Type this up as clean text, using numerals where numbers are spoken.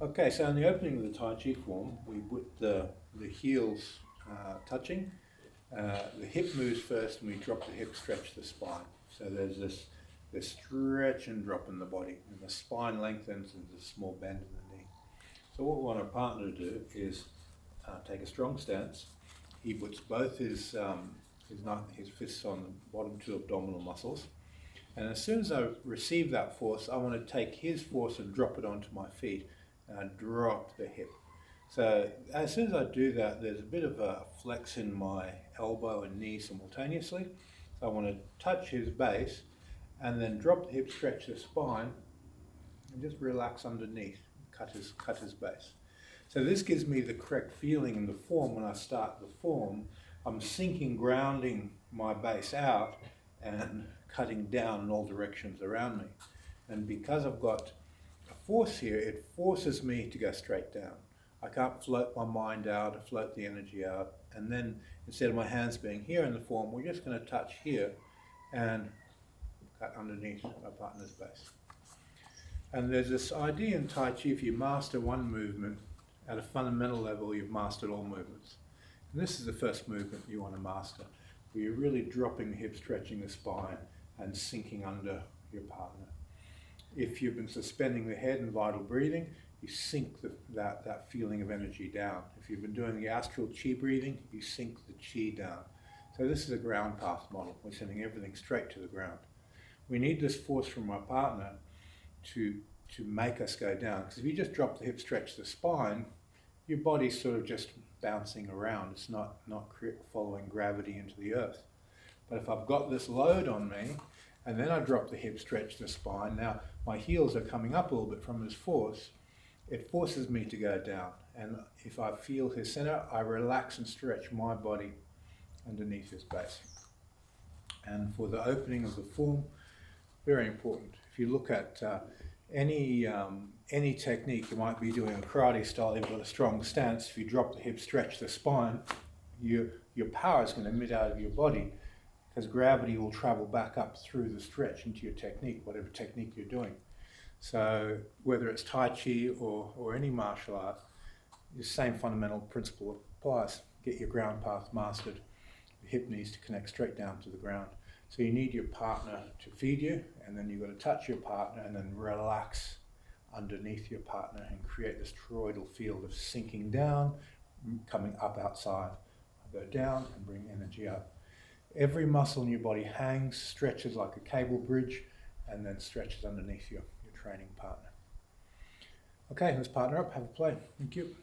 Okay, so in the opening of the Taiji form, we put the heels touching. The hip moves first, and we drop the hip, stretch the spine. So there's this stretch and drop in the body, and the spine lengthens, and there's a small bend in the knee. So what we want our partner to do is take a strong stance. He puts both his fists on the bottom two abdominal muscles. And as soon as I receive that force, I want to take his force and drop it onto my feet and drop the hip. So as soon as I do that, there's a bit of a flex in my elbow and knee simultaneously. So I want to touch his base and then drop the hip, stretch the spine, and just relax underneath, cut his base. So this gives me the correct feeling in the form. When I start the form, I'm sinking, grounding my base out and cutting down in all directions around me. And because I've got a force here, it forces me to go straight down. I can't float my mind out or float the energy out. And then instead of my hands being here in the form, we're just going to touch here and cut underneath my partner's base. And there's this idea in Tai Chi, if you master one movement at a fundamental level, you've mastered all movements. And this is the first movement you want to master, where you're really dropping the hip, stretching the spine, and sinking under your partner. If you've been suspending the head and vital breathing, you sink that feeling of energy down. If you've been doing the astral chi breathing, you sink the chi down. So this is a ground path model. We're sending everything straight to the ground. We need this force from our partner to make us go down. Because if you just drop the hip, stretch the spine, your body's sort of just bouncing around. It's not following gravity into the earth. But if I've got this load on me, and then I drop the hip, stretch the spine, now my heels are coming up a little bit from this force, it forces me to go down. And if I feel his center, I relax and stretch my body underneath his base. And for the opening of the form, very important. If you look at any technique, you might be doing a karate style, you've got a strong stance. If you drop the hip, stretch the spine, your power is going to emit out of your body, because gravity will travel back up through the stretch into your technique, whatever technique you're doing. So whether it's Tai Chi or any martial art, the same fundamental principle applies. Get your ground path mastered. The hip needs to connect straight down to the ground. So you need your partner to feed you, and then you've got to touch your partner and then relax underneath your partner and create this toroidal field of sinking down, coming up outside. I go down and bring energy up. Every muscle in your body hangs, stretches like a cable bridge, and then stretches underneath your training partner. Okay, let's partner up, have a play. Thank you.